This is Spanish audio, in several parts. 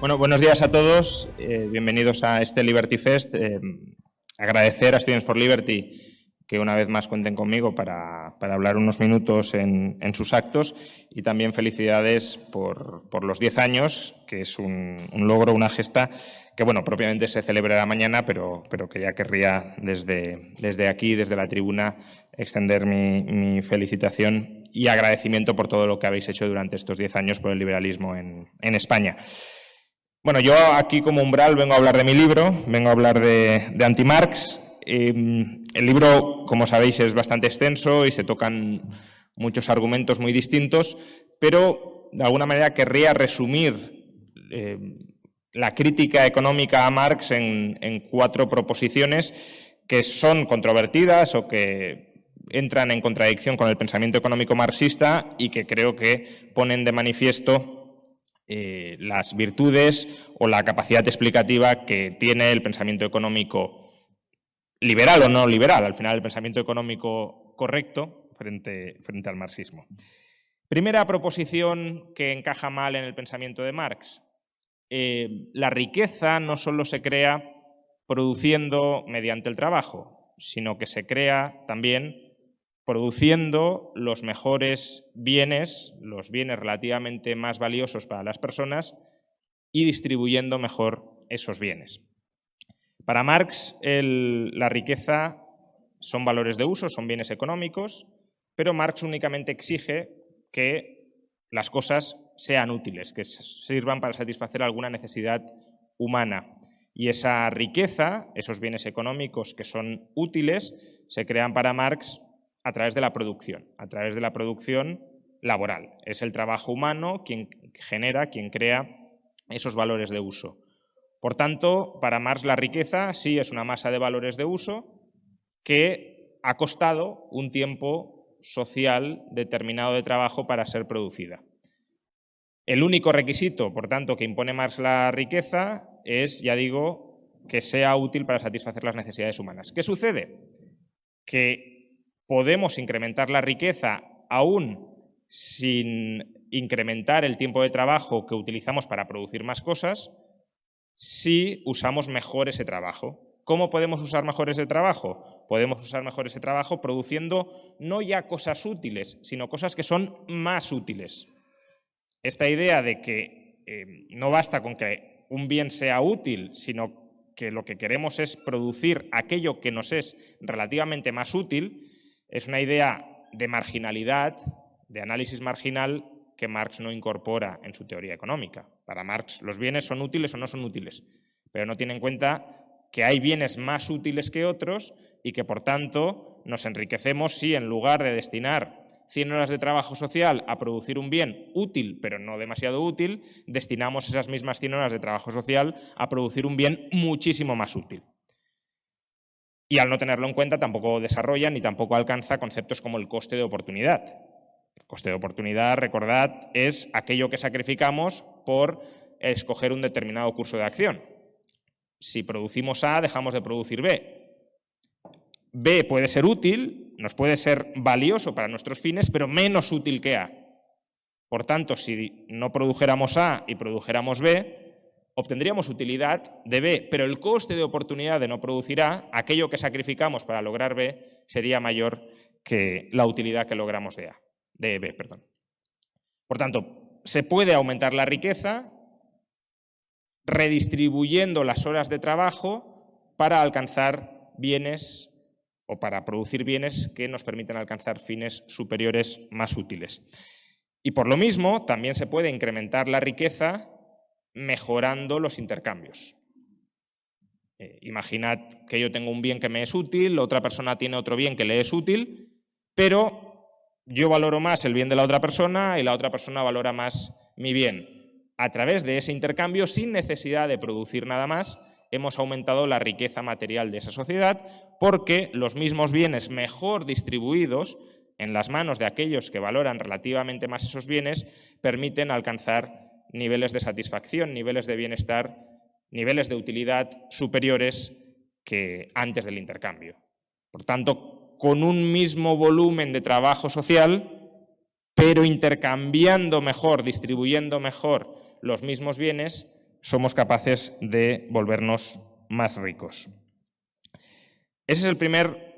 Bueno, buenos días a todos. Bienvenidos a este Liberty Fest. Agradecer a Students for Liberty que una vez más cuenten conmigo para hablar unos minutos en sus actos, y también felicidades por los 10 años, que es un logro, una gesta que, bueno, propiamente se celebrará mañana, pero que ya querría desde aquí, desde la tribuna, extender mi felicitación y agradecimiento por todo lo que habéis hecho durante estos 10 años por el liberalismo en España. Bueno, yo aquí como umbral vengo a hablar de mi libro, vengo a hablar de Anti-Marx. El libro, como sabéis, es bastante extenso y se tocan muchos argumentos muy distintos, pero de alguna manera querría resumir la crítica económica a Marx en 4 proposiciones que son controvertidas o que entran en contradicción con el pensamiento económico marxista y que creo que ponen de manifiesto las virtudes o la capacidad explicativa que tiene el pensamiento económico liberal o no liberal, al final el pensamiento económico correcto frente al marxismo. Primera proposición que encaja mal en el pensamiento de Marx. La riqueza no solo se crea produciendo mediante el trabajo, sino que se crea también produciendo los mejores bienes, los bienes relativamente más valiosos para las personas, y distribuyendo mejor esos bienes. Para Marx, la riqueza son valores de uso, son bienes económicos, pero Marx únicamente exige que las cosas sean útiles, que sirvan para satisfacer alguna necesidad humana. Y esa riqueza, esos bienes económicos que son útiles, se crean para Marx a través de la producción laboral. Es el trabajo humano quien genera, quien crea esos valores de uso. Por tanto, para Marx la riqueza sí es una masa de valores de uso que ha costado un tiempo social determinado de trabajo para ser producida. El único requisito, por tanto, que impone Marx la riqueza es, ya digo, que sea útil para satisfacer las necesidades humanas. ¿Qué sucede? Que podemos incrementar la riqueza aún sin incrementar el tiempo de trabajo que utilizamos para producir más cosas si usamos mejor ese trabajo. ¿Cómo podemos usar mejor ese trabajo? Podemos usar mejor ese trabajo produciendo no ya cosas útiles, sino cosas que son más útiles. Esta idea de que no basta con que un bien sea útil, sino que lo que queremos es producir aquello que nos es relativamente más útil, es una idea de marginalidad, de análisis marginal, que Marx no incorpora en su teoría económica. Para Marx los bienes son útiles o no son útiles, pero no tiene en cuenta que hay bienes más útiles que otros y que, por tanto, nos enriquecemos si en lugar de destinar 100 horas de trabajo social a producir un bien útil, pero no demasiado útil, destinamos esas mismas 100 horas de trabajo social a producir un bien muchísimo más útil. Y al no tenerlo en cuenta tampoco desarrolla ni tampoco alcanza conceptos como el coste de oportunidad. El coste de oportunidad, recordad, es aquello que sacrificamos por escoger un determinado curso de acción. Si producimos A, dejamos de producir B. B puede ser útil, nos puede ser valioso para nuestros fines, pero menos útil que A. Por tanto, si no produjéramos A y produjéramos B, obtendríamos utilidad de B, pero el coste de oportunidad de no producir A, aquello que sacrificamos para lograr B, sería mayor que la utilidad que logramos de B. Por tanto, se puede aumentar la riqueza redistribuyendo las horas de trabajo para alcanzar bienes o para producir bienes que nos permiten alcanzar fines superiores más útiles. Y por lo mismo, también se puede incrementar la riqueza mejorando los intercambios. Imaginad que yo tengo un bien que me es útil, otra persona tiene otro bien que le es útil, pero yo valoro más el bien de la otra persona y la otra persona valora más mi bien. A través de ese intercambio, sin necesidad de producir nada más, hemos aumentado la riqueza material de esa sociedad, porque los mismos bienes mejor distribuidos en las manos de aquellos que valoran relativamente más esos bienes permiten alcanzar niveles de satisfacción, niveles de bienestar, niveles de utilidad superiores que antes del intercambio. Por tanto, con un mismo volumen de trabajo social, pero intercambiando mejor, distribuyendo mejor los mismos bienes, somos capaces de volvernos más ricos. Ese es el primer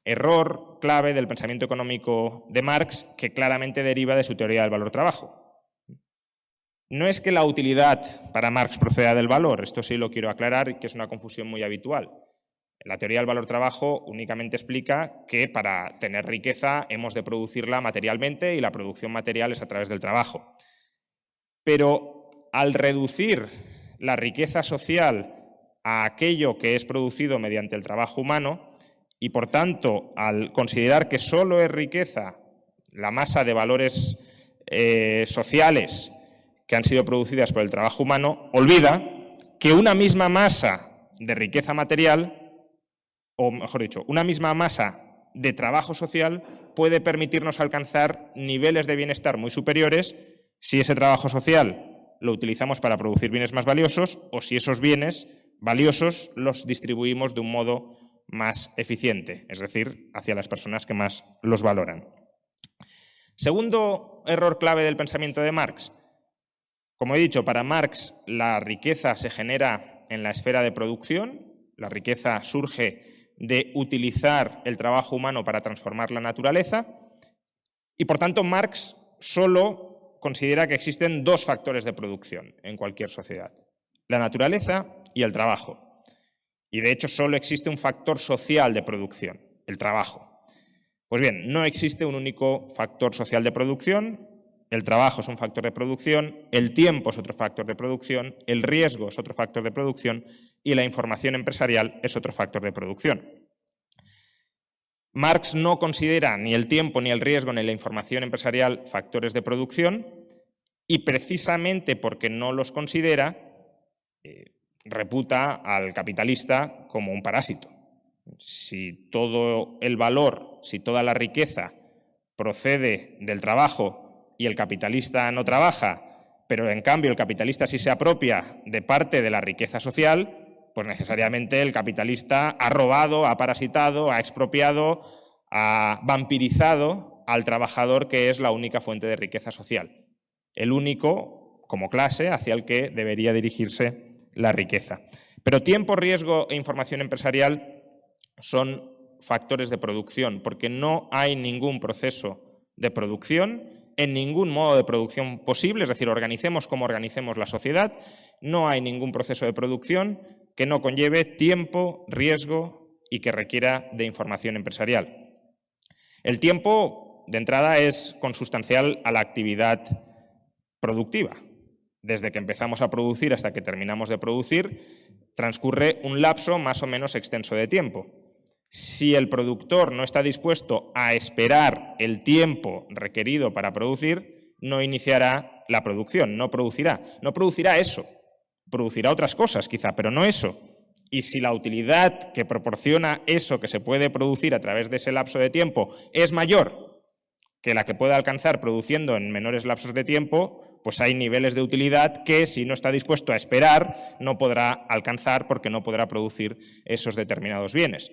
error clave del pensamiento económico de Marx, que claramente deriva de su teoría del valor-trabajo. No es que la utilidad para Marx proceda del valor, esto sí lo quiero aclarar, que es una confusión muy habitual. La teoría del valor-trabajo únicamente explica que para tener riqueza hemos de producirla materialmente y la producción material es a través del trabajo. Pero al reducir la riqueza social a aquello que es producido mediante el trabajo humano y, por tanto, al considerar que solo es riqueza la masa de valores sociales que han sido producidas por el trabajo humano, olvida que una misma masa de riqueza material, o mejor dicho, una misma masa de trabajo social puede permitirnos alcanzar niveles de bienestar muy superiores si ese trabajo social lo utilizamos para producir bienes más valiosos o si esos bienes valiosos los distribuimos de un modo más eficiente, es decir, hacia las personas que más los valoran. Segundo error clave del pensamiento de Marx. Como he dicho, para Marx la riqueza se genera en la esfera de producción, la riqueza surge de utilizar el trabajo humano para transformar la naturaleza y, por tanto, Marx solo considera que existen dos factores de producción en cualquier sociedad, la naturaleza y el trabajo. Y, de hecho, solo existe un factor social de producción, el trabajo. Pues bien, no existe un único factor social de producción. El trabajo es un factor de producción, el tiempo es otro factor de producción, el riesgo es otro factor de producción y la información empresarial es otro factor de producción. Marx no considera ni el tiempo, ni el riesgo, ni la información empresarial factores de producción y, precisamente porque no los considera, reputa al capitalista como un parásito. Si todo el valor, si toda la riqueza procede del trabajo y el capitalista no trabaja, pero en cambio el capitalista sí se apropia de parte de la riqueza social, pues necesariamente el capitalista ha robado, ha parasitado, ha expropiado, ha vampirizado al trabajador, que es la única fuente de riqueza social, el único, como clase, hacia el que debería dirigirse la riqueza. Pero tiempo, riesgo e información empresarial son factores de producción, porque no hay ningún proceso de producción en ningún modo de producción posible, es decir, organicemos como organicemos la sociedad, no hay ningún proceso de producción que no conlleve tiempo, riesgo y que requiera de información empresarial. El tiempo, de entrada, es consustancial a la actividad productiva. Desde que empezamos a producir hasta que terminamos de producir, transcurre un lapso más o menos extenso de tiempo. Si el productor no está dispuesto a esperar el tiempo requerido para producir, no iniciará la producción, no producirá eso, producirá otras cosas quizá, pero no eso. Y si la utilidad que proporciona eso que se puede producir a través de ese lapso de tiempo es mayor que la que puede alcanzar produciendo en menores lapsos de tiempo, pues hay niveles de utilidad que, si no está dispuesto a esperar, no podrá alcanzar porque no podrá producir esos determinados bienes.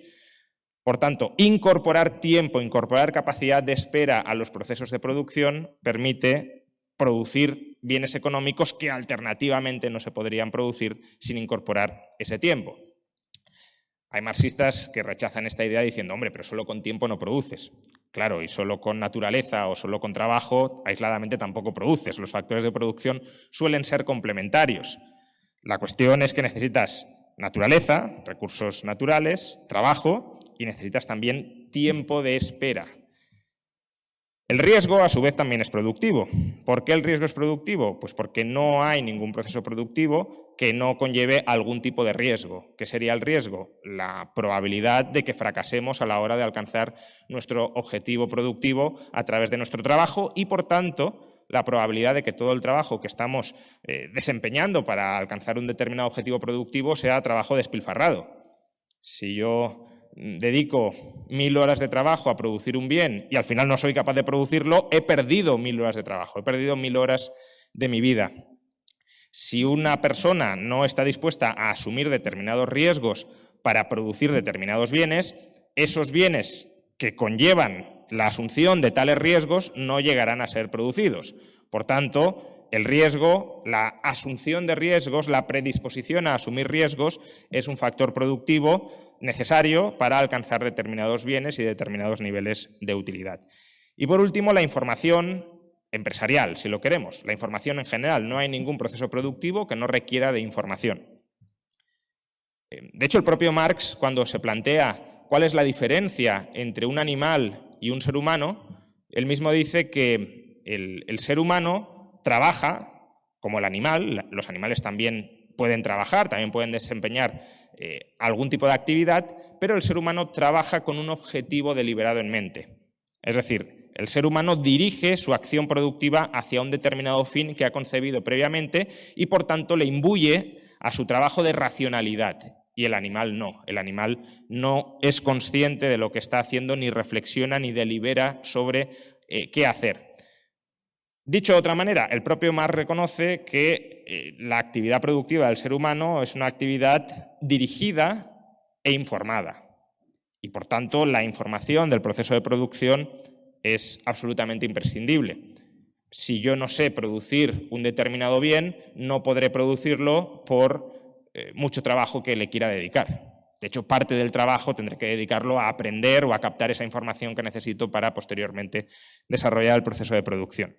Por tanto, incorporar tiempo, incorporar capacidad de espera a los procesos de producción permite producir bienes económicos que alternativamente no se podrían producir sin incorporar ese tiempo. Hay marxistas que rechazan esta idea diciendo, hombre, pero solo con tiempo no produces. Claro, y solo con naturaleza o solo con trabajo aisladamente tampoco produces. Los factores de producción suelen ser complementarios. La cuestión es que necesitas naturaleza, recursos naturales, trabajo, y necesitas también tiempo de espera. El riesgo, a su vez, también es productivo. ¿Por qué el riesgo es productivo? Pues porque no hay ningún proceso productivo que no conlleve algún tipo de riesgo. ¿Qué sería el riesgo? La probabilidad de que fracasemos a la hora de alcanzar nuestro objetivo productivo a través de nuestro trabajo y, por tanto, la probabilidad de que todo el trabajo que estamos desempeñando para alcanzar un determinado objetivo productivo sea trabajo despilfarrado. Si yo dedico 1000 horas de trabajo a producir un bien y al final no soy capaz de producirlo, he perdido 1000 horas de trabajo, he perdido 1000 horas de mi vida. Si una persona no está dispuesta a asumir determinados riesgos para producir determinados bienes, esos bienes que conllevan la asunción de tales riesgos no llegarán a ser producidos. Por tanto, el riesgo, la asunción de riesgos, la predisposición a asumir riesgos es un factor productivo necesario para alcanzar determinados bienes y determinados niveles de utilidad. Y por último, la información empresarial, si lo queremos. La información en general. No hay ningún proceso productivo que no requiera de información. De hecho, el propio Marx, cuando se plantea cuál es la diferencia entre un animal y un ser humano, él mismo dice que el ser humano trabaja como el animal. Los animales también pueden trabajar, también pueden desempeñar algún tipo de actividad, pero el ser humano trabaja con un objetivo deliberado en mente. Es decir, el ser humano dirige su acción productiva hacia un determinado fin que ha concebido previamente y, por tanto, le imbuye a su trabajo de racionalidad. Y el animal no. El animal no es consciente de lo que está haciendo, ni reflexiona, ni delibera sobre qué hacer. Dicho de otra manera, el propio Marx reconoce que la actividad productiva del ser humano es una actividad dirigida e informada. Y, por tanto, la información del proceso de producción es absolutamente imprescindible. Si yo no sé producir un determinado bien, no podré producirlo por mucho trabajo que le quiera dedicar. De hecho, parte del trabajo tendré que dedicarlo a aprender o a captar esa información que necesito para posteriormente desarrollar el proceso de producción.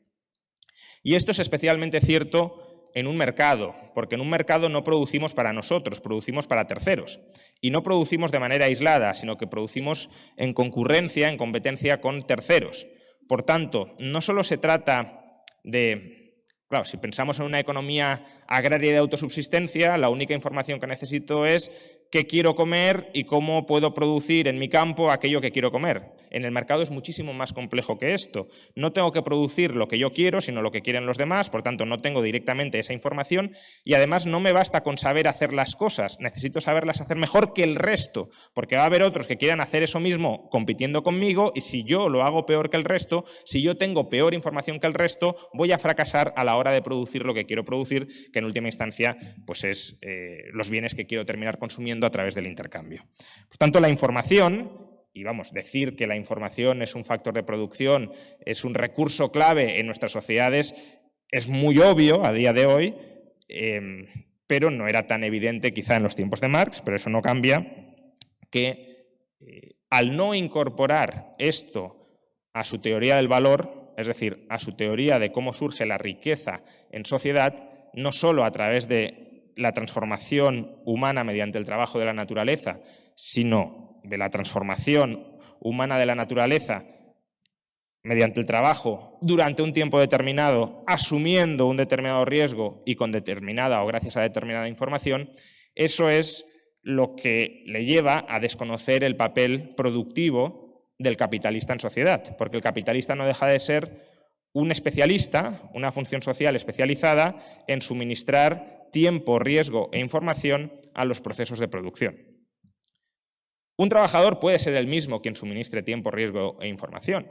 Y esto es especialmente cierto en un mercado, porque en un mercado no producimos para nosotros, producimos para terceros. Y no producimos de manera aislada, sino que producimos en concurrencia, en competencia con terceros. Por tanto, no solo se trata de... Claro, si pensamos en una economía agraria de autosubsistencia, la única información que necesito es qué quiero comer y cómo puedo producir en mi campo aquello que quiero comer. En el mercado es muchísimo más complejo que esto. No tengo que producir lo que yo quiero, sino lo que quieren los demás, por tanto no tengo directamente esa información y además no me basta con saber hacer las cosas, necesito saberlas hacer mejor que el resto, porque va a haber otros que quieran hacer eso mismo compitiendo conmigo y si yo lo hago peor que el resto, si yo tengo peor información que el resto, voy a fracasar a la hora de producir lo que quiero producir, que en última instancia pues es los bienes que quiero terminar consumiendo a través del intercambio. Por tanto, la información, y vamos, decir que la información es un factor de producción, es un recurso clave en nuestras sociedades, es muy obvio a día de hoy, pero no era tan evidente quizá en los tiempos de Marx, pero eso no cambia, que al no incorporar esto a su teoría del valor, es decir, a su teoría de cómo surge la riqueza en sociedad, no solo a través de la transformación humana mediante el trabajo de la naturaleza, sino de la transformación humana de la naturaleza mediante el trabajo durante un tiempo determinado, asumiendo un determinado riesgo y con determinada o gracias a determinada información, eso es lo que le lleva a desconocer el papel productivo del capitalista en sociedad, porque el capitalista no deja de ser un especialista, una función social especializada en suministrar tiempo, riesgo e información a los procesos de producción. Un trabajador puede ser el mismo quien suministre tiempo, riesgo e información.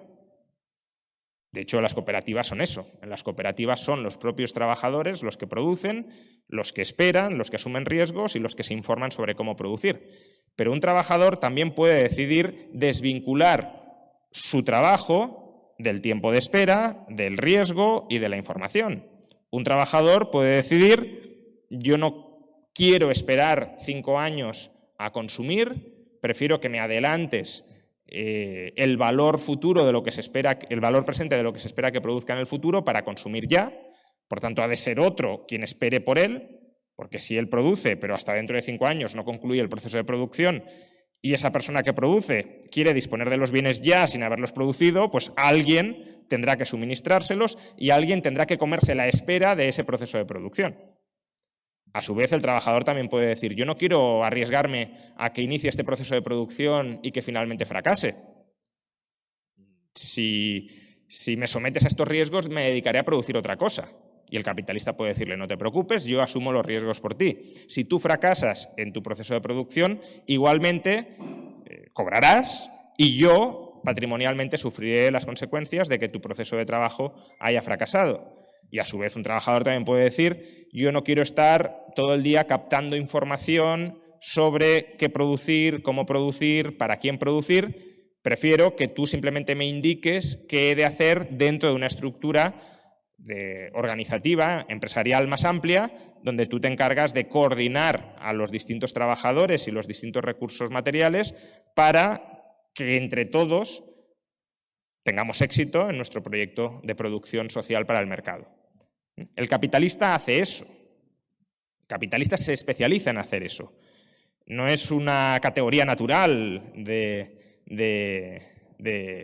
De hecho, las cooperativas son eso. En las cooperativas son los propios trabajadores los que producen, los que esperan, los que asumen riesgos y los que se informan sobre cómo producir. Pero un trabajador también puede decidir desvincular su trabajo del tiempo de espera, del riesgo y de la información. Un trabajador puede decidir, yo no quiero esperar 5 años a consumir, prefiero que me adelantes el valor futuro de lo que se espera, el valor presente de lo que se espera que produzca en el futuro para consumir ya. Por tanto, ha de ser otro quien espere por él, porque si él produce, pero hasta dentro de 5 años no concluye el proceso de producción y esa persona que produce quiere disponer de los bienes ya sin haberlos producido, pues alguien tendrá que suministrárselos y alguien tendrá que comerse la espera de ese proceso de producción. A su vez, el trabajador también puede decir, yo no quiero arriesgarme a que inicie este proceso de producción y que finalmente fracase. Si me sometes a estos riesgos, me dedicaré a producir otra cosa. Y el capitalista puede decirle, no te preocupes, yo asumo los riesgos por ti. Si tú fracasas en tu proceso de producción, igualmente cobrarás y yo patrimonialmente sufriré las consecuencias de que tu proceso de trabajo haya fracasado. Y a su vez un trabajador también puede decir, yo no quiero estar todo el día captando información sobre qué producir, cómo producir, para quién producir, prefiero que tú simplemente me indiques qué he de hacer dentro de una estructura organizativa, empresarial más amplia, donde tú te encargas de coordinar a los distintos trabajadores y los distintos recursos materiales para que entre todos tengamos éxito en nuestro proyecto de producción social para el mercado. El capitalista hace eso. El capitalista se especializa en hacer eso. No es una categoría natural de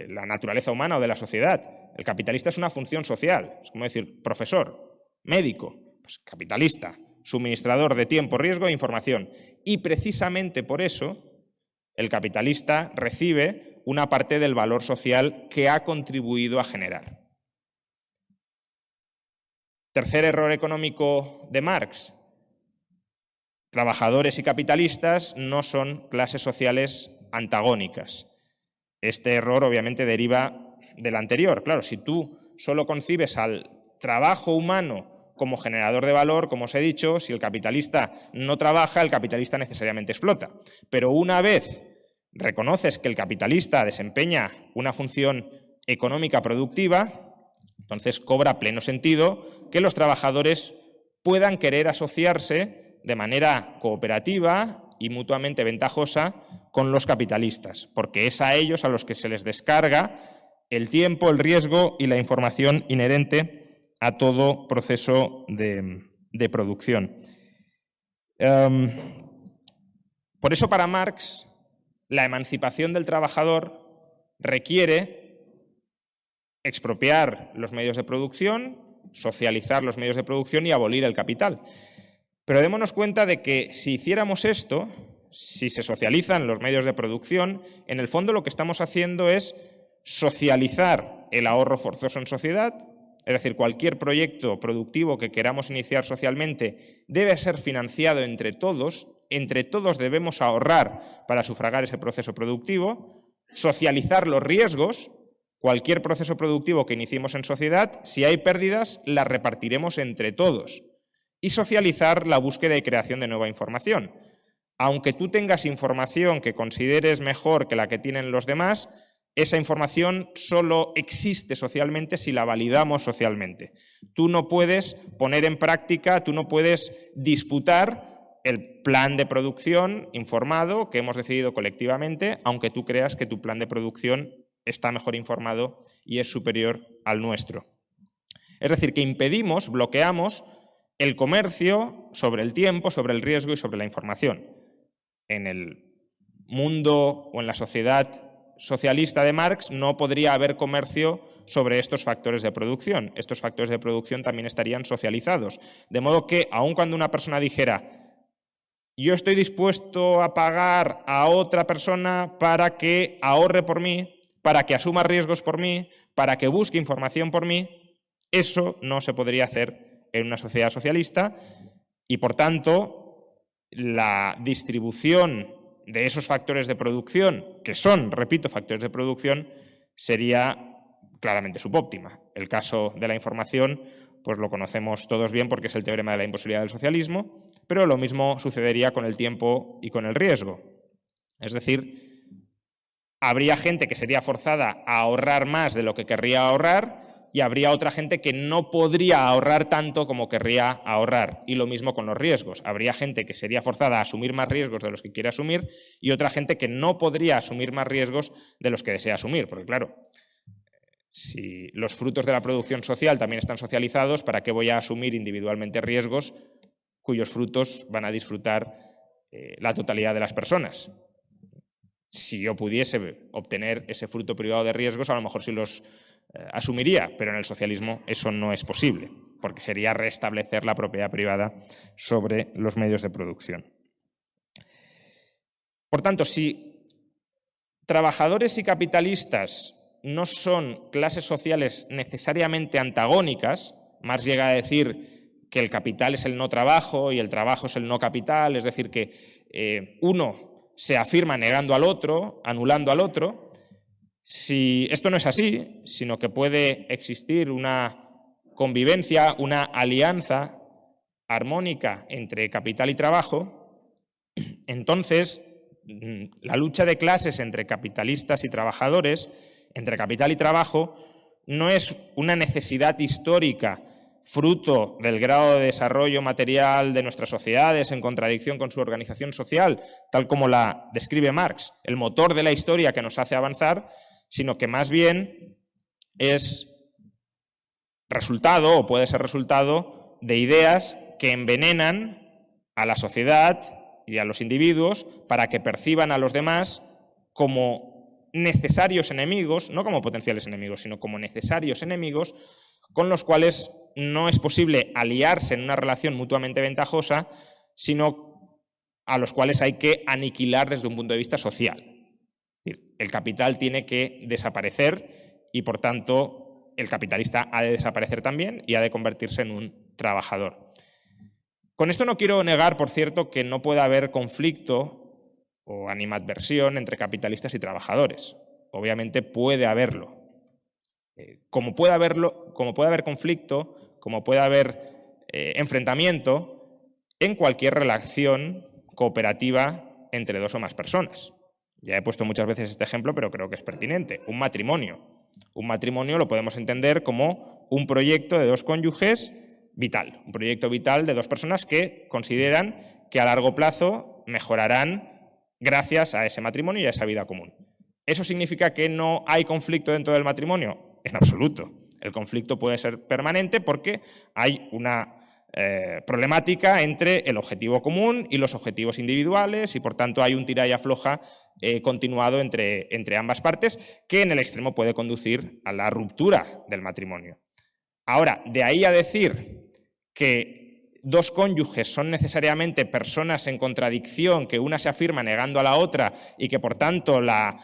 la naturaleza humana o de la sociedad. El capitalista es una función social. Es como decir, profesor, médico, pues capitalista, suministrador de tiempo, riesgo e información. Y precisamente por eso el capitalista recibe una parte del valor social que ha contribuido a generar. Tercer error económico de Marx. Trabajadores y capitalistas no son clases sociales antagónicas. Este error obviamente deriva del anterior. Claro, si tú solo concibes al trabajo humano como generador de valor, como os he dicho, si el capitalista no trabaja, el capitalista necesariamente explota. Pero una vez reconoces que el capitalista desempeña una función económica productiva, entonces cobra pleno sentido que los trabajadores puedan querer asociarse de manera cooperativa y mutuamente ventajosa con los capitalistas, porque es a ellos a los que se les descarga el tiempo, el riesgo y la información inherente a todo proceso de producción. Por eso, para Marx, la emancipación del trabajador requiere expropiar los medios de producción, socializar los medios de producción y abolir el capital. Pero démonos cuenta de que si hiciéramos esto, si se socializan los medios de producción, en el fondo lo que estamos haciendo es socializar el ahorro forzoso en sociedad, es decir, cualquier proyecto productivo que queramos iniciar socialmente debe ser financiado entre todos debemos ahorrar para sufragar ese proceso productivo, socializar los riesgos, cualquier proceso productivo que iniciemos en sociedad, si hay pérdidas, las repartiremos entre todos, y socializar la búsqueda y creación de nueva información. Aunque tú tengas información que consideres mejor que la que tienen los demás, esa información solo existe socialmente si la validamos socialmente. Tú no puedes poner en práctica, tú no puedes disputar el plan de producción informado que hemos decidido colectivamente, aunque tú creas que tu plan de producción está mejor informado y es superior al nuestro. Es decir, que impedimos, bloqueamos el comercio sobre el tiempo, sobre el riesgo y sobre la información. En el mundo o en la sociedad socialista de Marx no podría haber comercio sobre estos factores de producción. Estos factores de producción también estarían socializados. De modo que, aun cuando una persona dijera yo estoy dispuesto a pagar a otra persona para que ahorre por mí, para que asuma riesgos por mí, para que busque información por mí, eso no se podría hacer en una sociedad socialista y, por tanto, la distribución de esos factores de producción, que son, repito, factores de producción, sería claramente subóptima. El caso de la información, pues lo conocemos todos bien porque es el teorema de la imposibilidad del socialismo, pero lo mismo sucedería con el tiempo y con el riesgo. Es decir, habría gente que sería forzada a ahorrar más de lo que querría ahorrar y habría otra gente que no podría ahorrar tanto como querría ahorrar. Y lo mismo con los riesgos. Habría gente que sería forzada a asumir más riesgos de los que quiere asumir y otra gente que no podría asumir más riesgos de los que desea asumir. Porque claro, si los frutos de la producción social también están socializados, ¿para qué voy a asumir individualmente riesgos cuyos frutos van a disfrutar la totalidad de las personas? Si yo pudiese obtener ese fruto privado de riesgos, a lo mejor sí los asumiría, pero en el socialismo eso no es posible, porque sería restablecer la propiedad privada sobre los medios de producción. Por tanto, si trabajadores y capitalistas no son clases sociales necesariamente antagónicas, Marx llega a decir que el capital es el no trabajo y el trabajo es el no capital, es decir, que uno se afirma negando al otro, anulando al otro. Si esto no es así, sino que puede existir una convivencia, una alianza armónica entre capital y trabajo, entonces la lucha de clases entre capitalistas y trabajadores, entre capital y trabajo, no es una necesidad histórica fruto del grado de desarrollo material de nuestras sociedades en contradicción con su organización social, tal como la describe Marx, el motor de la historia que nos hace avanzar, sino que más bien es resultado, o puede ser resultado, de ideas que envenenan a la sociedad y a los individuos para que perciban a los demás como necesarios enemigos, no como potenciales enemigos, sino como necesarios enemigos, con los cuales no es posible aliarse en una relación mutuamente ventajosa, sino a los cuales hay que aniquilar desde un punto de vista social. Es decir, el capital tiene que desaparecer y, por tanto, el capitalista ha de desaparecer también y ha de convertirse en un trabajador. Con esto no quiero negar, por cierto, que no pueda haber conflicto o animadversión entre capitalistas y trabajadores. Obviamente puede haberlo. Como puede haber conflicto, como puede haber enfrentamiento en cualquier relación cooperativa entre dos o más personas. Ya he puesto muchas veces este ejemplo, pero creo que es pertinente. Un matrimonio. Un matrimonio lo podemos entender como un proyecto de dos cónyuges vital. Un proyecto vital de dos personas que consideran que a largo plazo mejorarán gracias a ese matrimonio y a esa vida común. ¿Eso significa que no hay conflicto dentro del matrimonio? En absoluto. El conflicto puede ser permanente porque hay una problemática entre el objetivo común y los objetivos individuales y, por tanto, hay un tira y afloja continuado entre ambas partes que en el extremo puede conducir a la ruptura del matrimonio. Ahora, de ahí a decir que dos cónyuges son necesariamente personas en contradicción, que una se afirma negando a la otra y que, por tanto, la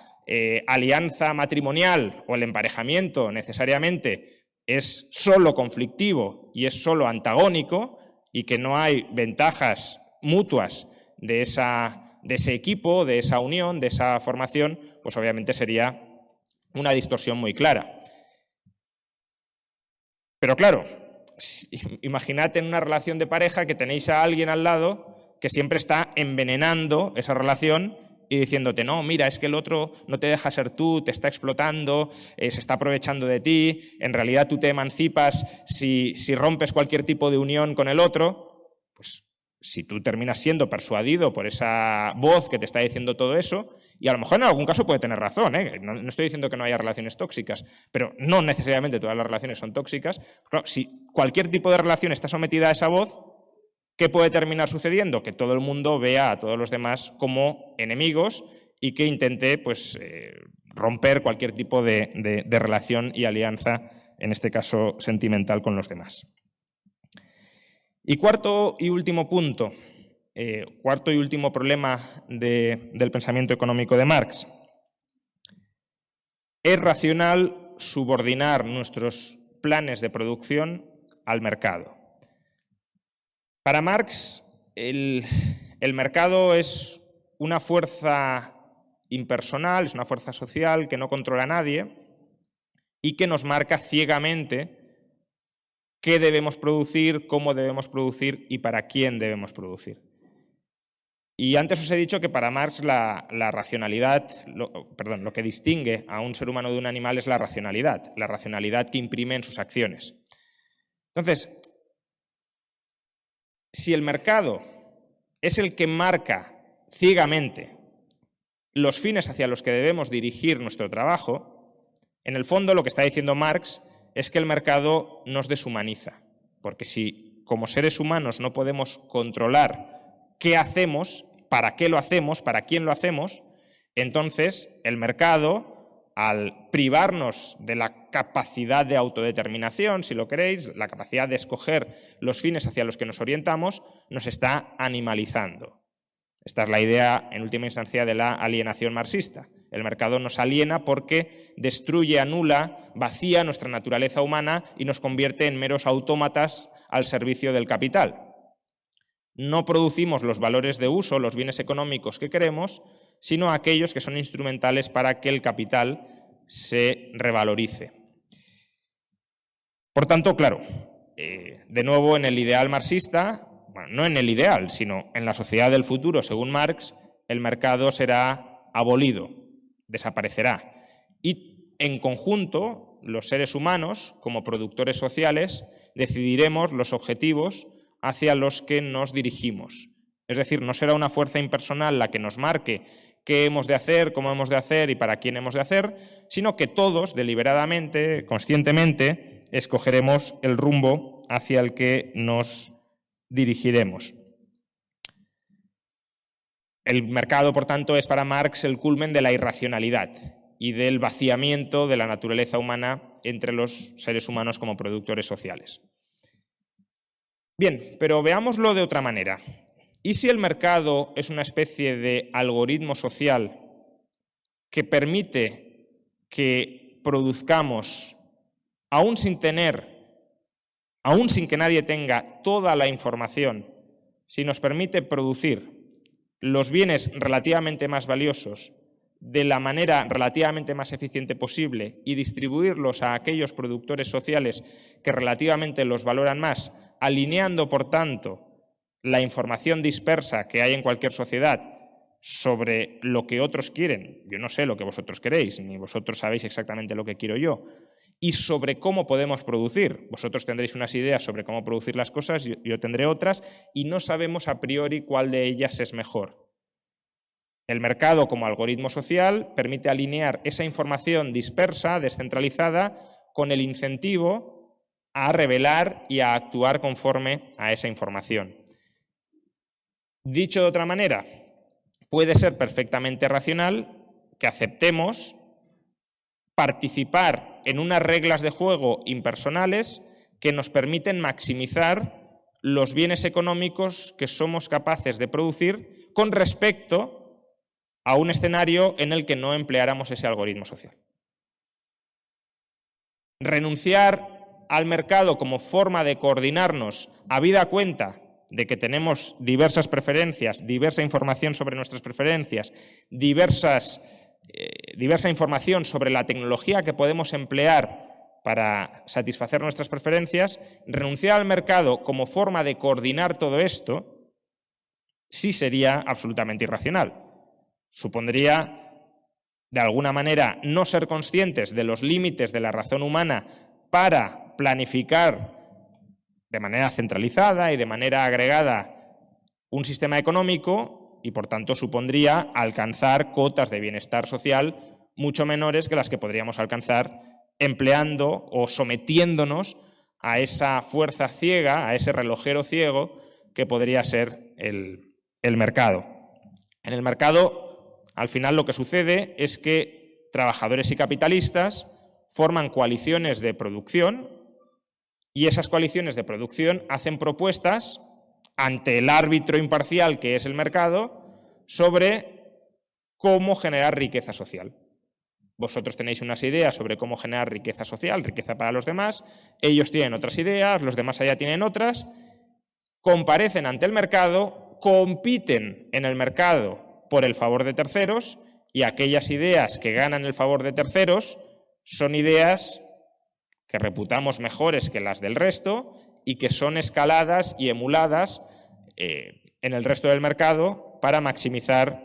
alianza matrimonial o el emparejamiento necesariamente es solo conflictivo y es solo antagónico y que no hay ventajas mutuas de ese equipo, de esa unión, de esa formación, pues obviamente sería una distorsión muy clara. Pero claro, imaginad en una relación de pareja que tenéis a alguien al lado que siempre está envenenando esa relación y diciéndote, no, mira, es que el otro no te deja ser tú, te está explotando, se está aprovechando de ti, en realidad tú te emancipas si rompes cualquier tipo de unión con el otro. Pues si tú terminas siendo persuadido por esa voz que te está diciendo todo eso, y a lo mejor en algún caso puede tener razón, no estoy diciendo que no haya relaciones tóxicas, pero no necesariamente todas las relaciones son tóxicas. Claro, si cualquier tipo de relación está sometida a esa voz, ¿qué puede terminar sucediendo? Que todo el mundo vea a todos los demás como enemigos y que intente pues, romper cualquier tipo de relación y alianza, en este caso sentimental, con los demás. Y cuarto y último punto, cuarto y último problema del pensamiento económico de Marx. Es racional subordinar nuestros planes de producción al mercado. Para Marx, el mercado es una fuerza impersonal, es una fuerza social que no controla a nadie y que nos marca ciegamente qué debemos producir, cómo debemos producir y para quién debemos producir. Y antes os he dicho que para Marx la racionalidad, lo que distingue a un ser humano de un animal es la racionalidad que imprime en sus acciones. Entonces, si el mercado es el que marca ciegamente los fines hacia los que debemos dirigir nuestro trabajo, en el fondo lo que está diciendo Marx es que el mercado nos deshumaniza, porque si como seres humanos no podemos controlar qué hacemos, para qué lo hacemos, para quién lo hacemos, entonces el mercado, al privarnos de la capacidad de autodeterminación, si lo queréis, la capacidad de escoger los fines hacia los que nos orientamos, nos está animalizando. Esta es la idea, en última instancia, de la alienación marxista. El mercado nos aliena porque destruye, anula, vacía nuestra naturaleza humana y nos convierte en meros autómatas al servicio del capital. No producimos los valores de uso, los bienes económicos que queremos, sino aquellos que son instrumentales para que el capital se revalorice. Por tanto, claro, de nuevo en el ideal marxista, bueno, no en el ideal, sino en la sociedad del futuro, según Marx, el mercado será abolido, desaparecerá. Y en conjunto, los seres humanos, como productores sociales, decidiremos los objetivos hacia los que nos dirigimos. Es decir, no será una fuerza impersonal la que nos marque qué hemos de hacer, cómo hemos de hacer y para quién hemos de hacer, sino que todos, deliberadamente, conscientemente, escogeremos el rumbo hacia el que nos dirigiremos. El mercado, por tanto, es para Marx el culmen de la irracionalidad y del vaciamiento de la naturaleza humana entre los seres humanos como productores sociales. Bien, pero veámoslo de otra manera. ¿Y si el mercado es una especie de algoritmo social que permite que produzcamos, aún sin que nadie tenga toda la información, si nos permite producir los bienes relativamente más valiosos de la manera relativamente más eficiente posible y distribuirlos a aquellos productores sociales que relativamente los valoran más, alineando, por tanto, la información dispersa que hay en cualquier sociedad sobre lo que otros quieren? Yo no sé lo que vosotros queréis, ni vosotros sabéis exactamente lo que quiero yo. Y sobre cómo podemos producir. Vosotros tendréis unas ideas sobre cómo producir las cosas, yo tendré otras, y no sabemos a priori cuál de ellas es mejor. El mercado, como algoritmo social, permite alinear esa información dispersa, descentralizada, con el incentivo a revelar y a actuar conforme a esa información. Dicho de otra manera, puede ser perfectamente racional que aceptemos participar en unas reglas de juego impersonales que nos permiten maximizar los bienes económicos que somos capaces de producir con respecto a un escenario en el que no empleáramos ese algoritmo social. Renunciar al mercado como forma de coordinarnos habida cuenta de que tenemos diversas preferencias, diversa información sobre nuestras preferencias, diversa información sobre la tecnología que podemos emplear para satisfacer nuestras preferencias, renunciar al mercado como forma de coordinar todo esto sí sería absolutamente irracional. Supondría, de alguna manera, no ser conscientes de los límites de la razón humana para planificar de manera centralizada y de manera agregada un sistema económico y, por tanto, supondría alcanzar cotas de bienestar social mucho menores que las que podríamos alcanzar empleando o sometiéndonos a esa fuerza ciega, a ese relojero ciego que podría ser el mercado. En el mercado, al final, lo que sucede es que trabajadores y capitalistas forman coaliciones de producción y esas coaliciones de producción hacen propuestas ante el árbitro imparcial que es el mercado sobre cómo generar riqueza social. Vosotros tenéis unas ideas sobre cómo generar riqueza social, riqueza para los demás, ellos tienen otras ideas, los demás allá tienen otras, comparecen ante el mercado, compiten en el mercado por el favor de terceros y aquellas ideas que ganan el favor de terceros son ideas que reputamos mejores que las del resto y que son escaladas y emuladas en el resto del mercado para maximizar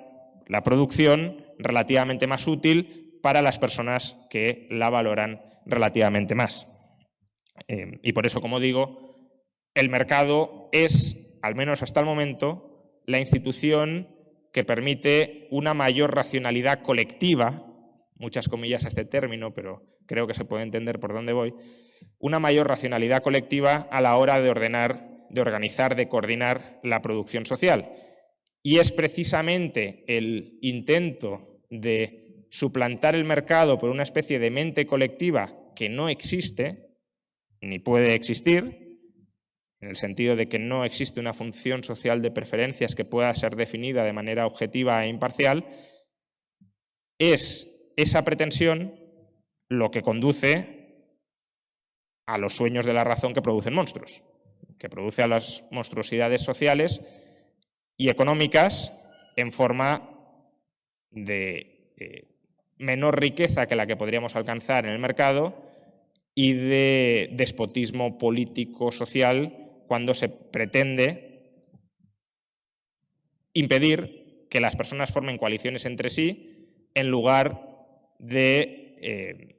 la producción relativamente más útil para las personas que la valoran relativamente más. Y por eso, como digo, el mercado es, al menos hasta el momento, la institución que permite una mayor racionalidad colectiva, muchas comillas a este término, pero creo que se puede entender por dónde voy, una mayor racionalidad colectiva a la hora de ordenar, de organizar, de coordinar la producción social. Y es precisamente el intento de suplantar el mercado por una especie de mente colectiva que no existe, ni puede existir, en el sentido de que no existe una función social de preferencias que pueda ser definida de manera objetiva e imparcial, es esa pretensión lo que conduce a los sueños de la razón que producen monstruos, que produce a las monstruosidades sociales y económicas en forma de menor riqueza que la que podríamos alcanzar en el mercado y de despotismo político-social cuando se pretende impedir que las personas formen coaliciones entre sí en lugar de...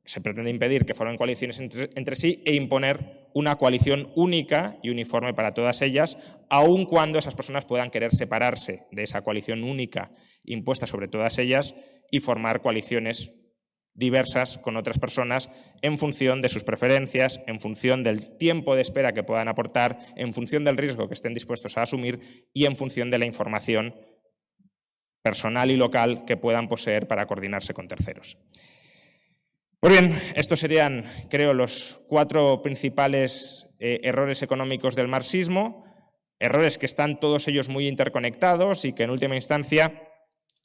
se pretende impedir que formen coaliciones entre sí e imponer una coalición única y uniforme para todas ellas, aun cuando esas personas puedan querer separarse de esa coalición única impuesta sobre todas ellas y formar coaliciones diversas con otras personas en función de sus preferencias, en función del tiempo de espera que puedan aportar, en función del riesgo que estén dispuestos a asumir y en función de la información personal y local que puedan poseer para coordinarse con terceros. Pues bien, estos serían, creo, los 4 principales errores económicos del marxismo, errores que están todos ellos muy interconectados y que en última instancia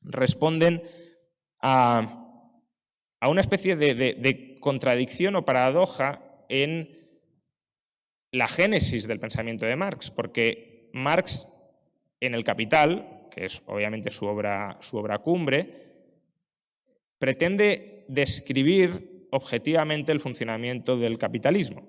responden a una especie de contradicción o paradoja en la génesis del pensamiento de Marx, porque Marx en El Capital, que es obviamente su obra cumbre, pretende describir objetivamente el funcionamiento del capitalismo.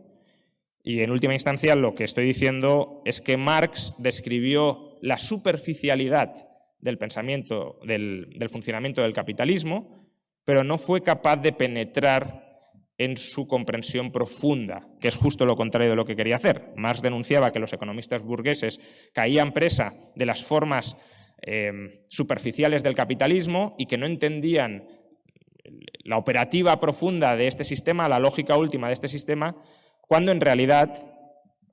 Y en última instancia lo que estoy diciendo es que Marx describió la superficialidad del pensamiento, del funcionamiento del capitalismo, pero no fue capaz de penetrar en su comprensión profunda, que es justo lo contrario de lo que quería hacer. Marx denunciaba que los economistas burgueses caían presa de las formas superficiales del capitalismo y que no entendían la operativa profunda de este sistema, la lógica última de este sistema, cuando en realidad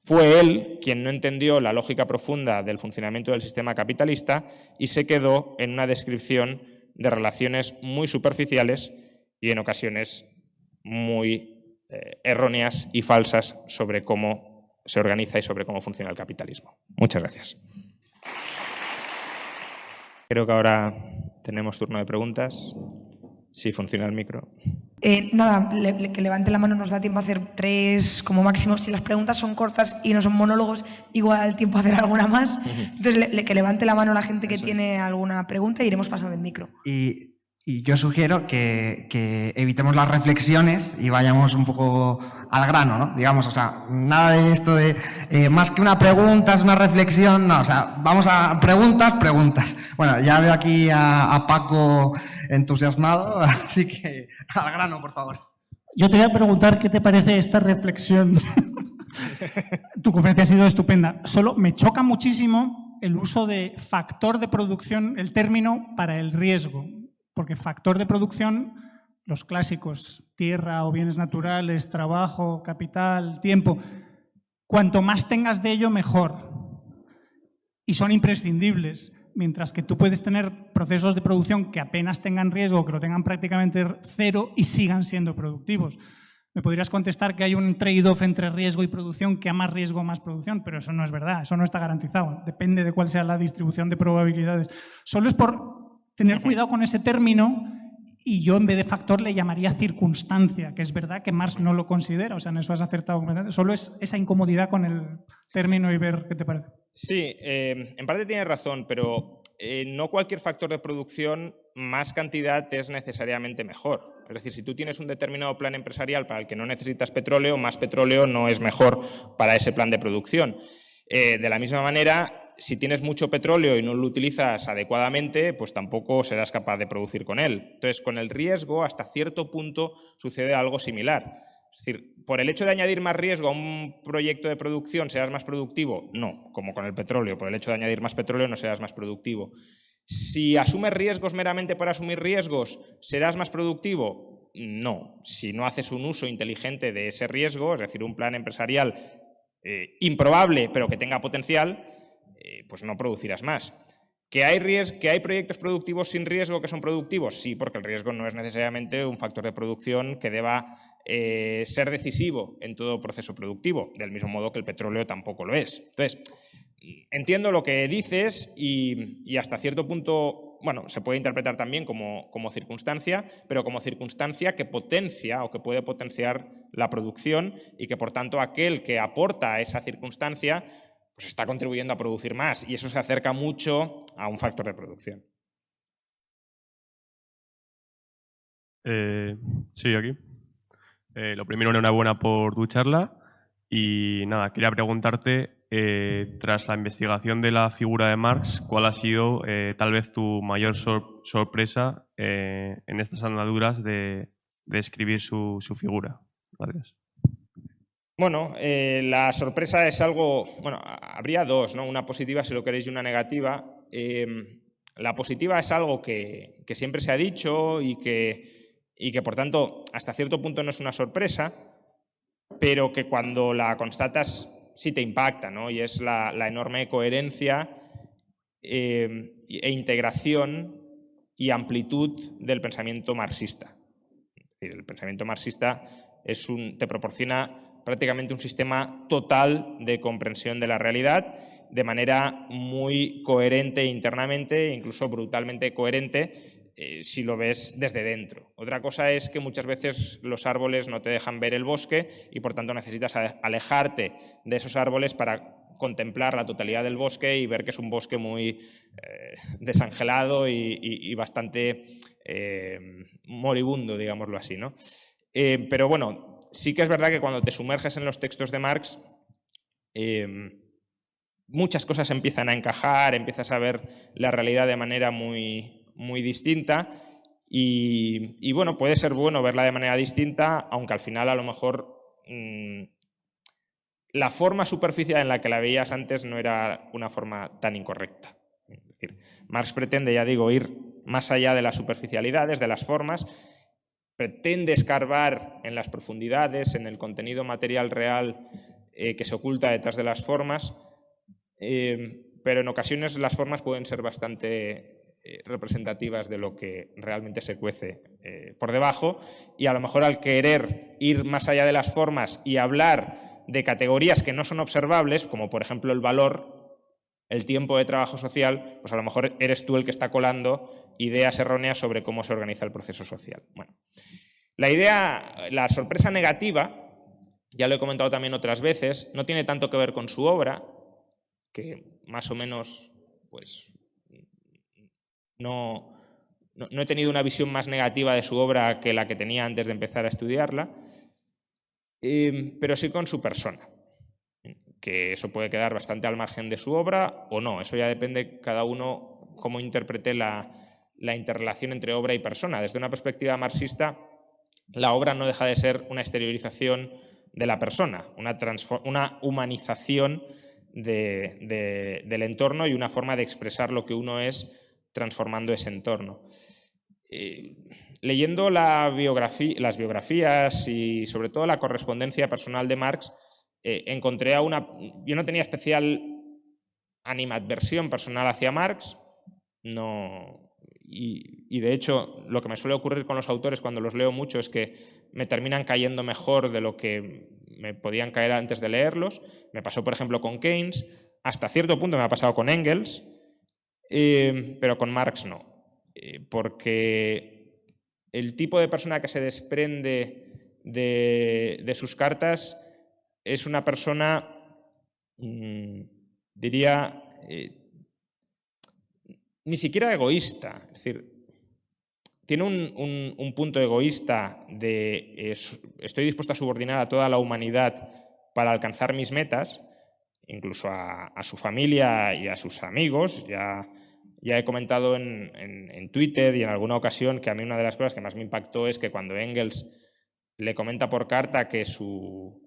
fue él quien no entendió la lógica profunda del funcionamiento del sistema capitalista y se quedó en una descripción de relaciones muy superficiales y en ocasiones muy erróneas y falsas sobre cómo se organiza y sobre cómo funciona el capitalismo. Muchas gracias. Creo que ahora tenemos turno de preguntas. Si funciona el micro. Nada, que levante la mano, nos da tiempo a hacer 3 como máximo. Si las preguntas son cortas y no son monólogos, igual tiempo a hacer alguna más. Entonces, que levante la mano la gente que tiene alguna pregunta y iremos pasando el micro. Y yo sugiero que evitemos las reflexiones y vayamos un poco al grano, ¿no? Digamos, o sea, nada de esto de más que una pregunta es una reflexión, no, o sea, vamos a preguntas. Bueno, ya veo aquí a Paco entusiasmado, así que al grano, por favor. Yo te voy a preguntar qué te parece esta reflexión. Tu conferencia ha sido estupenda. Solo me choca muchísimo el uso de factor de producción, el término para el riesgo. Porque factor de producción, los clásicos, tierra o bienes naturales, trabajo, capital, tiempo, cuanto más tengas de ello, mejor. Y son imprescindibles. Mientras que tú puedes tener procesos de producción que apenas tengan riesgo, que lo tengan prácticamente cero y sigan siendo productivos. Me podrías contestar que hay un trade-off entre riesgo y producción, que a más riesgo, más producción, pero eso no es verdad, eso no está garantizado. Depende de cuál sea la distribución de probabilidades. Solo es por tener cuidado con ese término y yo en vez de factor le llamaría circunstancia, que es verdad que Marx no lo considera, o sea, en eso has acertado completamente. Solo es esa incomodidad con el término y ver qué te parece. Sí, en parte tienes razón, pero no cualquier factor de producción, más cantidad es necesariamente mejor. Es decir, si tú tienes un determinado plan empresarial para el que no necesitas petróleo, más petróleo no es mejor para ese plan de producción. De la misma manera, si tienes mucho petróleo y no lo utilizas adecuadamente, pues tampoco serás capaz de producir con él. Entonces, con el riesgo, hasta cierto punto, sucede algo similar. Es decir, por el hecho de añadir más riesgo a un proyecto de producción, ¿serás más productivo? No, como con el petróleo. Por el hecho de añadir más petróleo, no serás más productivo. Si asumes riesgos meramente por asumir riesgos, ¿serás más productivo? No. Si no haces un uso inteligente de ese riesgo, es decir, un plan empresarial improbable, pero que tenga potencial, pues no producirás más. ¿Que hay proyectos productivos sin riesgo que son productivos? Sí, porque el riesgo no es necesariamente un factor de producción que deba ser decisivo en todo proceso productivo, del mismo modo que el petróleo tampoco lo es. Entonces, entiendo lo que dices y hasta cierto punto, bueno, se puede interpretar también como circunstancia, pero como circunstancia que potencia o que puede potenciar la producción y que, por tanto, aquel que aporta a esa circunstancia pues está contribuyendo a producir más y eso se acerca mucho a un factor de producción. Sí, aquí. Lo primero, enhorabuena por tu charla y nada, quería preguntarte, tras la investigación de la figura de Marx, ¿cuál ha sido tal vez tu mayor sorpresa en estas andaduras de escribir su figura? Gracias. Bueno, la sorpresa es algo, bueno, habría dos, ¿no? Una positiva, si lo queréis, y una negativa. La positiva es algo que siempre se ha dicho y que, por tanto, hasta cierto punto no es una sorpresa, pero que cuando la constatas sí te impacta, ¿no? Y es la enorme coherencia e integración y amplitud del pensamiento marxista. Es decir, el pensamiento marxista te proporciona prácticamente un sistema total de comprensión de la realidad de manera muy coherente internamente, incluso brutalmente coherente, si lo ves desde dentro. Otra cosa es que muchas veces los árboles no te dejan ver el bosque y por tanto necesitas alejarte de esos árboles para contemplar la totalidad del bosque y ver que es un bosque muy desangelado y bastante moribundo, digámoslo así, ¿no? Pero bueno, sí que es verdad que cuando te sumerges en los textos de Marx, muchas cosas empiezan a encajar, empiezas a ver la realidad de manera muy, muy distinta y bueno, puede ser bueno verla de manera distinta, aunque al final a lo mejor la forma superficial en la que la veías antes no era una forma tan incorrecta. Es decir, Marx pretende, ya digo, ir más allá de las superficialidades, de las formas, pretende escarbar en las profundidades, en el contenido material real que se oculta detrás de las formas, pero en ocasiones las formas pueden ser bastante representativas de lo que realmente se cuece por debajo, y a lo mejor al querer ir más allá de las formas y hablar de categorías que no son observables, como por ejemplo el valor, el tiempo de trabajo social, pues a lo mejor eres tú el que está colando ideas erróneas sobre cómo se organiza el proceso social. Bueno, la sorpresa negativa, ya lo he comentado también otras veces, no tiene tanto que ver con su obra, que más o menos pues no he tenido una visión más negativa de su obra que la que tenía antes de empezar a estudiarla, pero sí con su persona, que eso puede quedar bastante al margen de su obra o no, eso ya depende cada uno cómo interprete la interrelación entre obra y persona. Desde una perspectiva marxista, la obra no deja de ser una exteriorización de la persona, una humanización del entorno y una forma de expresar lo que uno es transformando ese entorno. Leyendo las biografías y sobre todo la correspondencia personal de Marx, encontré yo no tenía especial animadversión personal hacia Marx, y de hecho lo que me suele ocurrir con los autores cuando los leo mucho es que me terminan cayendo mejor de lo que me podían caer antes de leerlos. Me pasó, por ejemplo, con Keynes, hasta cierto punto me ha pasado con Engels, pero con Marx no, porque el tipo de persona que se desprende de sus cartas es una persona, diría, ni siquiera egoísta. Es decir, tiene un punto egoísta de estoy dispuesto a subordinar a toda la humanidad para alcanzar mis metas, incluso a su familia y a sus amigos. Ya he comentado en Twitter y en alguna ocasión que a mí una de las cosas que más me impactó es que cuando Engels le comenta por carta que su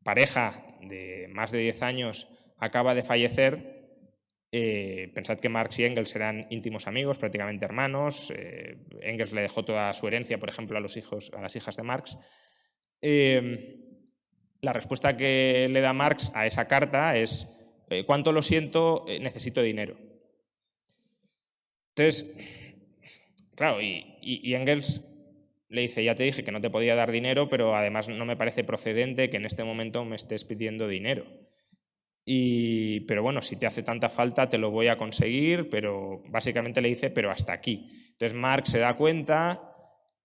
pareja de más de 10 años acaba de fallecer, pensad que Marx y Engels eran íntimos amigos, prácticamente hermanos. Engels le dejó toda su herencia, por ejemplo, a las hijas de Marx. La respuesta que le da Marx a esa carta es: cuánto lo siento, necesito dinero. Entonces, claro, y Engels le dice: ya te dije que no te podía dar dinero, pero además no me parece procedente que en este momento me estés pidiendo dinero. Pero bueno, si te hace tanta falta te lo voy a conseguir, pero básicamente le dice: pero hasta aquí. Entonces Marx se da cuenta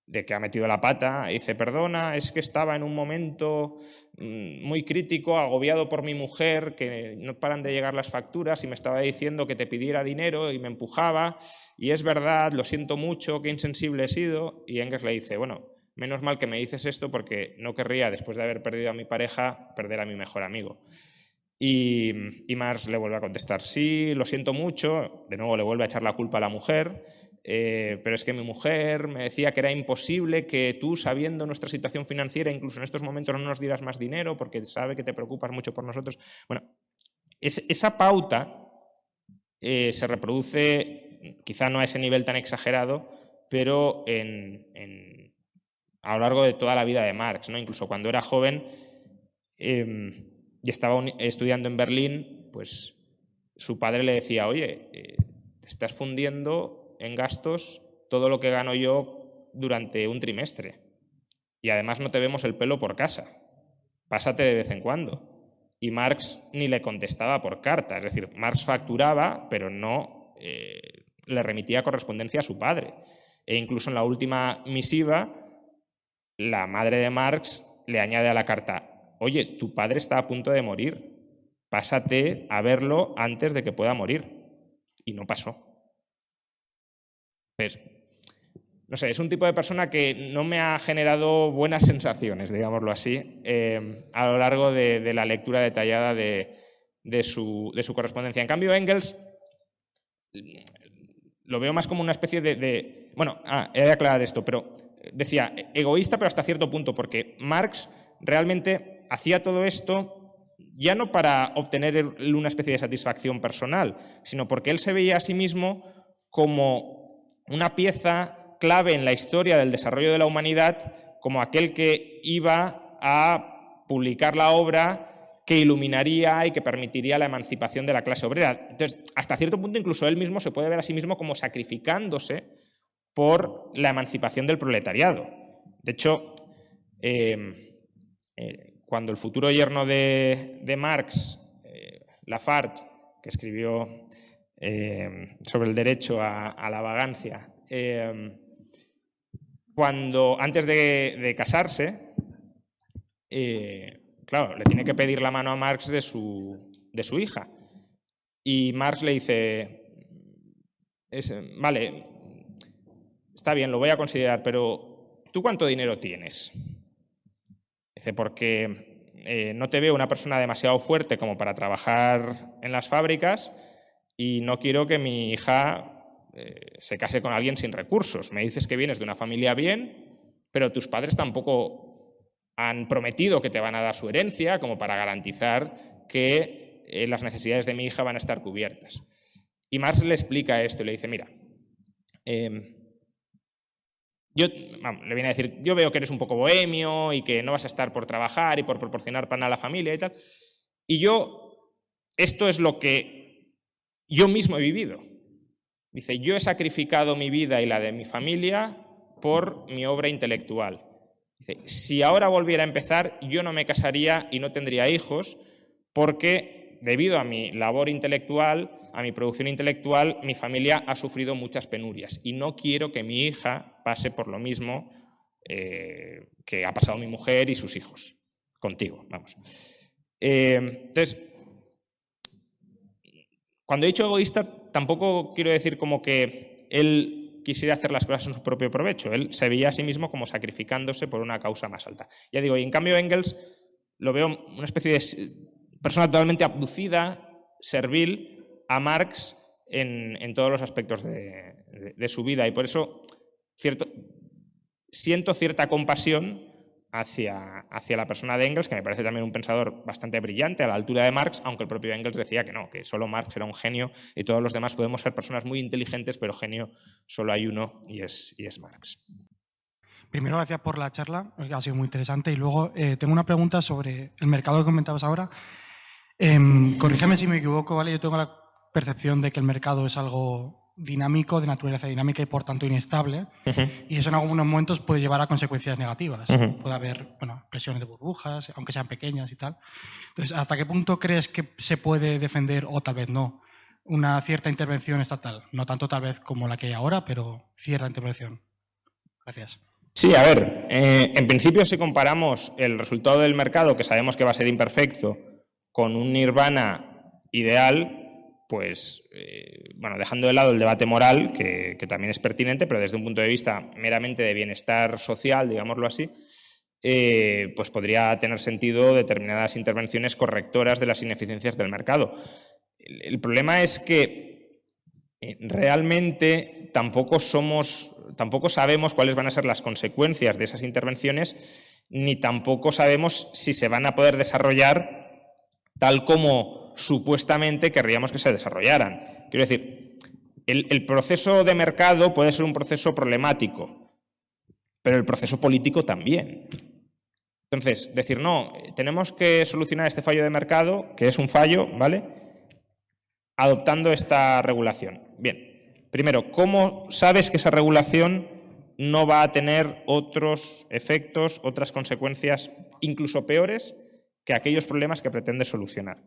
de que ha metido la pata y dice: perdona, es que estaba en un momento muy crítico, agobiado por mi mujer, que no paran de llegar las facturas y me estaba diciendo que te pidiera dinero y me empujaba, y es verdad, lo siento mucho, qué insensible he sido. Y Engels le dice: bueno, menos mal que me dices esto, porque no querría, después de haber perdido a mi pareja, perder a mi mejor amigo. Y Marx le vuelve a contestar: sí, lo siento mucho. De nuevo le vuelve a echar la culpa a la mujer. pero es que mi mujer me decía que era imposible que tú, sabiendo nuestra situación financiera, incluso en estos momentos no nos dieras más dinero porque sabe que te preocupas mucho por nosotros. Bueno, esa pauta se reproduce, quizá no a ese nivel tan exagerado, pero a lo largo de toda la vida de Marx, ¿no? Incluso cuando era joven y estaba estudiando en Berlín, pues su padre le decía, oye, te estás fundiendo en gastos todo lo que gano yo durante un trimestre. Y además no te vemos el pelo por casa. Pásate de vez en cuando. Y Marx ni le contestaba por carta. Es decir, Marx facturaba, pero no le remitía correspondencia a su padre. E incluso en la última misiva, la madre de Marx le añade a la carta, oye, tu padre está a punto de morir. Pásate a verlo antes de que pueda morir. Y no pasó. Pues, no sé, es un tipo de persona que no me ha generado buenas sensaciones, digámoslo así, a lo largo de la lectura detallada de su correspondencia. En cambio, Engels lo veo más como una especie de bueno, he de aclarar esto, pero decía egoísta, pero hasta cierto punto, porque Marx realmente hacía todo esto ya no para obtener una especie de satisfacción personal, sino porque él se veía a sí mismo como una pieza clave en la historia del desarrollo de la humanidad, como aquel que iba a publicar la obra que iluminaría y que permitiría la emancipación de la clase obrera. Entonces, hasta cierto punto, incluso él mismo se puede ver a sí mismo como sacrificándose por la emancipación del proletariado. De hecho, cuando el futuro yerno de Marx, Lafargue, que escribió sobre el derecho a la vagancia, antes de casarse, claro, le tiene que pedir la mano a Marx de su hija. Y Marx le dice, vale, está bien, lo voy a considerar, pero ¿tú cuánto dinero tienes? Dice, porque no te veo una persona demasiado fuerte como para trabajar en las fábricas y no quiero que mi hija se case con alguien sin recursos. Me dices que vienes de una familia bien, pero tus padres tampoco han prometido que te van a dar su herencia como para garantizar que las necesidades de mi hija van a estar cubiertas. Y Marx le explica esto y le dice, mira, le viene a decir, yo veo que eres un poco bohemio y que no vas a estar por trabajar y por proporcionar pan a la familia y tal. Y esto es lo que yo mismo he vivido. Dice, yo he sacrificado mi vida y la de mi familia por mi obra intelectual. Dice, si ahora volviera a empezar, yo no me casaría y no tendría hijos porque debido a mi labor intelectual, a mi producción intelectual, mi familia ha sufrido muchas penurias y no quiero que mi hija pase por lo mismo que ha pasado mi mujer y sus hijos, contigo, vamos. Entonces, cuando he dicho egoísta, tampoco quiero decir como que él quisiera hacer las cosas en su propio provecho. Él se veía a sí mismo como sacrificándose por una causa más alta. Ya digo, y en cambio Engels lo veo una especie de persona totalmente abducida, servil a Marx en todos los aspectos de su vida. Y por eso siento cierta compasión hacia la persona de Engels, que me parece también un pensador bastante brillante, a la altura de Marx, aunque el propio Engels decía que no, que solo Marx era un genio y todos los demás podemos ser personas muy inteligentes, pero genio solo hay uno y es Marx. Primero, gracias por la charla, ha sido muy interesante. Y luego tengo una pregunta sobre el mercado que comentabas ahora. Corrígeme si me equivoco, ¿vale? Yo tengo la percepción de que el mercado es algo dinámico, de naturaleza dinámica y por tanto inestable, y eso en algunos momentos puede llevar a consecuencias negativas. Puede haber presiones de burbujas, aunque sean pequeñas y tal. Entonces, ¿hasta qué punto crees que se puede defender, o tal vez no, una cierta intervención estatal? No tanto tal vez como la que hay ahora, pero cierta intervención. Gracias. Sí, a ver, en principio si comparamos el resultado del mercado, que sabemos que va a ser imperfecto, con un nirvana ideal, pues, dejando de lado el debate moral, que también es pertinente, pero desde un punto de vista meramente de bienestar social, digámoslo así, pues podría tener sentido determinadas intervenciones correctoras de las ineficiencias del mercado. El problema es que realmente tampoco sabemos cuáles van a ser las consecuencias de esas intervenciones, ni tampoco sabemos si se van a poder desarrollar tal como supuestamente querríamos que se desarrollaran. Quiero decir, el proceso de mercado puede ser un proceso problemático, pero el proceso político también. Entonces, decir, no, tenemos que solucionar este fallo de mercado, que es un fallo, ¿vale?, adoptando esta regulación. Bien, primero, ¿cómo sabes que esa regulación no va a tener otros efectos, otras consecuencias, incluso peores, que aquellos problemas que pretende solucionar?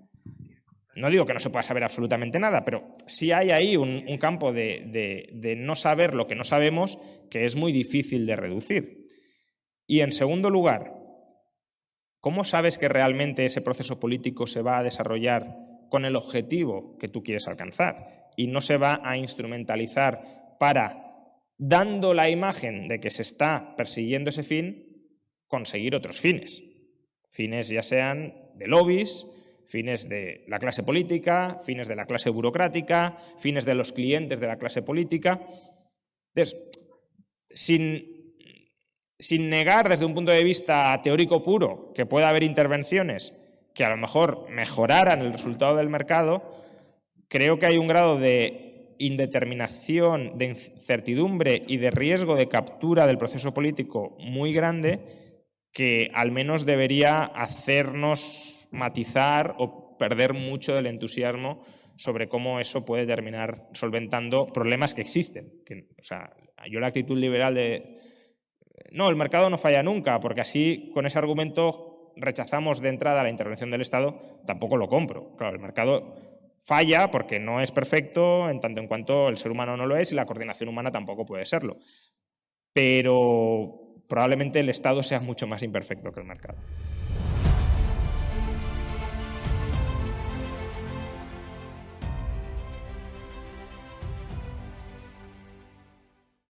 No digo que no se pueda saber absolutamente nada, pero sí hay ahí un campo de no saber lo que no sabemos que es muy difícil de reducir. Y en segundo lugar, ¿cómo sabes que realmente ese proceso político se va a desarrollar con el objetivo que tú quieres alcanzar y no se va a instrumentalizar para, dando la imagen de que se está persiguiendo ese fin, conseguir otros fines? Fines ya sean de lobbies, fines de la clase política, fines de la clase burocrática, fines de los clientes de la clase política. Entonces, sin negar desde un punto de vista teórico puro que pueda haber intervenciones que a lo mejor mejoraran el resultado del mercado, creo que hay un grado de indeterminación, de incertidumbre y de riesgo de captura del proceso político muy grande que al menos debería hacernos matizar o perder mucho del entusiasmo sobre cómo eso puede terminar solventando problemas que existen. O sea, yo la actitud liberal de no, el mercado no falla nunca, porque así con ese argumento rechazamos de entrada la intervención del Estado, tampoco lo compro. Claro, el mercado falla porque no es perfecto en tanto en cuanto el ser humano no lo es y la coordinación humana tampoco puede serlo. Pero probablemente el Estado sea mucho más imperfecto que el mercado.